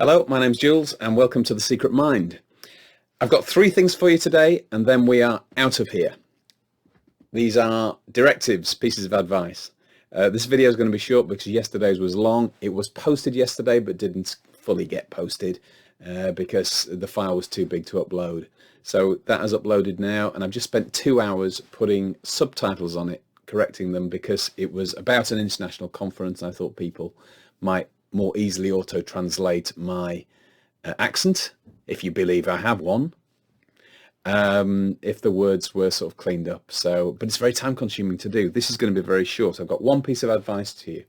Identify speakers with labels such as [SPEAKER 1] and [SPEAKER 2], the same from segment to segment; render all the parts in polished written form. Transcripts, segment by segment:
[SPEAKER 1] Hello, my name's Jules and welcome to The Secret Mind. I've got three things for you today and then we are out of here. These are directives, pieces of advice. This video is going to be short because yesterday's was long. It was posted yesterday but didn't fully get posted because the file was too big to upload. So that is uploaded now and I've just spent 2 hours putting subtitles on it, correcting them because it was about an international conference. I thought people might more easily auto-translate my accent, if you believe I have one, if the words were sort of cleaned up. But it's very time consuming to do. This is going to be very short. I've got one piece of advice to you.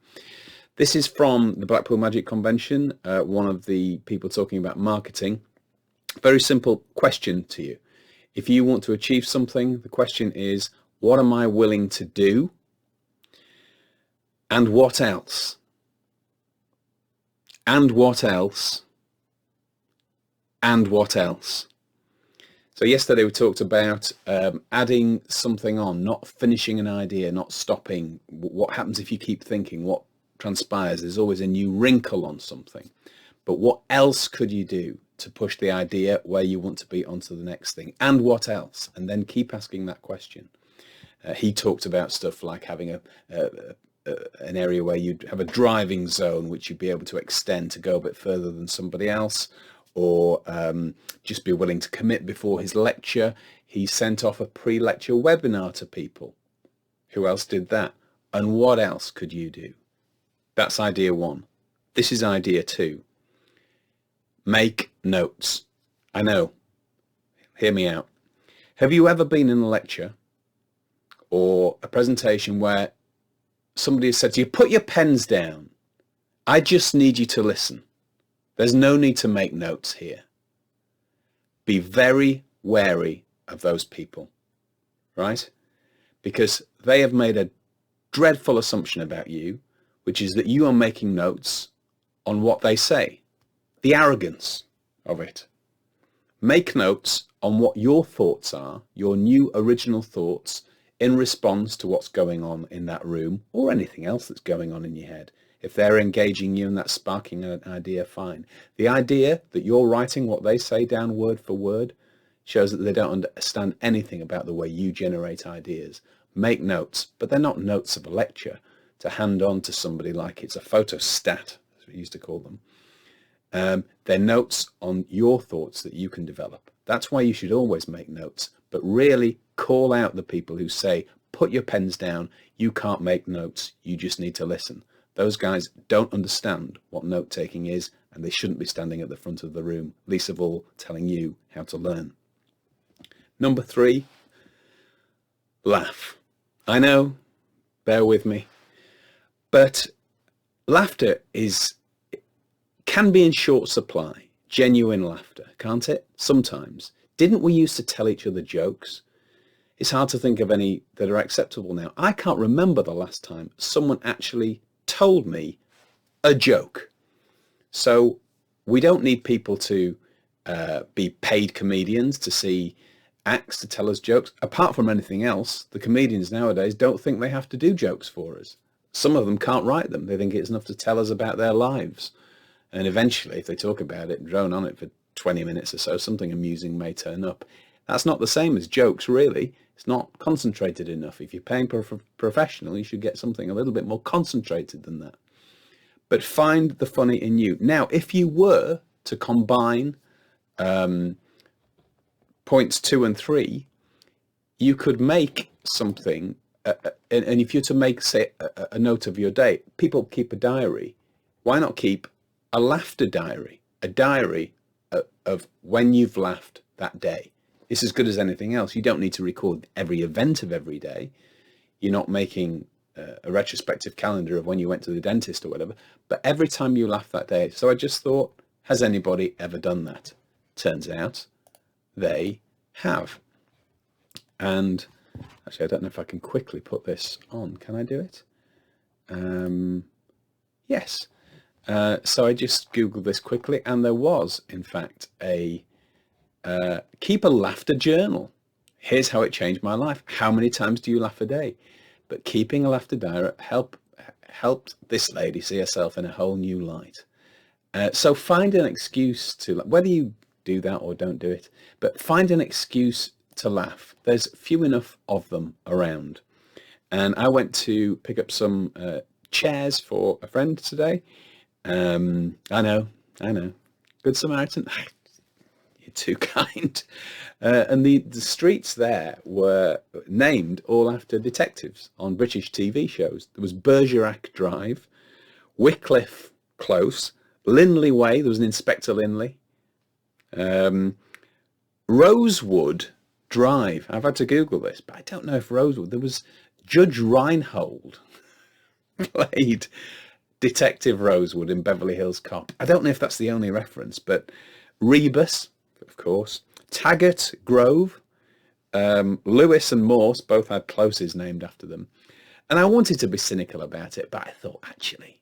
[SPEAKER 1] This is from the Blackpool Magic Convention, one of the people talking about marketing. Very simple question to you. If you want to achieve something, the question is, what am I willing to do? And what else? And what else? And what else? So yesterday we talked about adding something on, not finishing an idea, not stopping. What happens if you keep thinking? What transpires? There's always a new wrinkle on something. But what else could you do to push the idea where you want to be onto the next thing? And what else? And then keep asking that question. He talked about stuff like having an area where you'd have a driving zone which you'd be able to extend to go a bit further than somebody else, or just be willing to commit before his lecture. He sent off a pre-lecture webinar to people. Who else did that? And what else could you do? That's idea one. This is idea two. Make notes. I know. Hear me out. Have you ever been in a lecture or a presentation where somebody has said to you, put your pens down. I just need you to listen. There's no need to make notes here. Be very wary of those people, right? Because they have made a dreadful assumption about you, which is that you are making notes on what they say. The arrogance of it. Make notes on what your thoughts are, your new original thoughts, in response to what's going on in that room or anything else that's going on in your head. If they're engaging you and that's sparking an idea, fine. The idea that you're writing what they say down word for word shows that they don't understand anything about the way you generate ideas. Make notes, but they're not notes of a lecture to hand on to somebody like it's a photostat, as we used to call them. They're notes on your thoughts that you can develop. That's why you should always make notes, but really call out the people who say, put your pens down, you can't make notes, you just need to listen. Those guys don't understand what note-taking is, and they shouldn't be standing at the front of the room, least of all telling you how to learn. Number three, laugh. I know, bear with me, but laughter can be in short supply. Genuine laughter, can't it? Sometimes. Didn't we used to tell each other jokes? It's hard to think of any that are acceptable now. I can't remember the last time someone actually told me a joke. So we don't need people to be paid comedians to see acts to tell us jokes. Apart from anything else, the comedians nowadays don't think they have to do jokes for us. Some of them can't write them. They think it's enough to tell us about their lives. And eventually, if they talk about it and drone on it for 20 minutes or so, something amusing may turn up. That's not the same as jokes, really. It's not concentrated enough. If you're paying for a professional, you should get something a little bit more concentrated than that. But find the funny in you. Now, if you were to combine points 2 and 3, you could make something, and if you're to make, say, a note of your day, people keep a diary. Why not keep a laughter diary? A diary of when you've laughed that day. It's as good as anything else. You don't need to record every event of every day. You're not making a retrospective calendar of when you went to the dentist or whatever, but every time you laugh that day. So I just thought, has anybody ever done that? Turns out they have. And actually, I don't know if I can quickly put this on. Can I do it? Yes. So I just Googled this quickly, and there was, in fact, a keep a laughter journal. Here's how it changed my life. How many times do you laugh a day? But keeping a laughter diary helped this lady see herself in a whole new light. So find an excuse to, whether you do that or don't do it, but find an excuse to laugh. There's few enough of them around. And I went to pick up some chairs for a friend today. I know. Good Samaritan. You're too kind. And the streets there were named all after detectives on British TV shows. There was Bergerac Drive, Wycliffe Close, Linley Way. There was an Inspector Linley. Rosewood Drive. I've had to Google this, but I don't know if Rosewood. There was Judge Reinhold played Detective Rosewood in Beverly Hills Cop. I don't know if that's the only reference, but Rebus, of course, Taggart Grove, Lewis and Morse both had closes named after them. And I wanted to be cynical about it, but I thought, actually,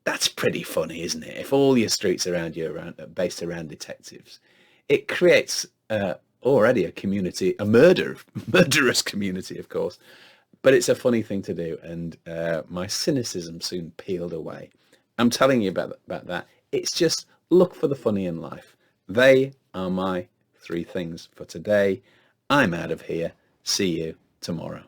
[SPEAKER 1] that's pretty funny, isn't it? If all your streets around you are based around detectives, it creates already a community, a murderous community, of course. But it's a funny thing to do, and my cynicism soon peeled away. I'm telling you about that. It's just look for the funny in life. They are my 3 things for today. I'm out of here. See you tomorrow.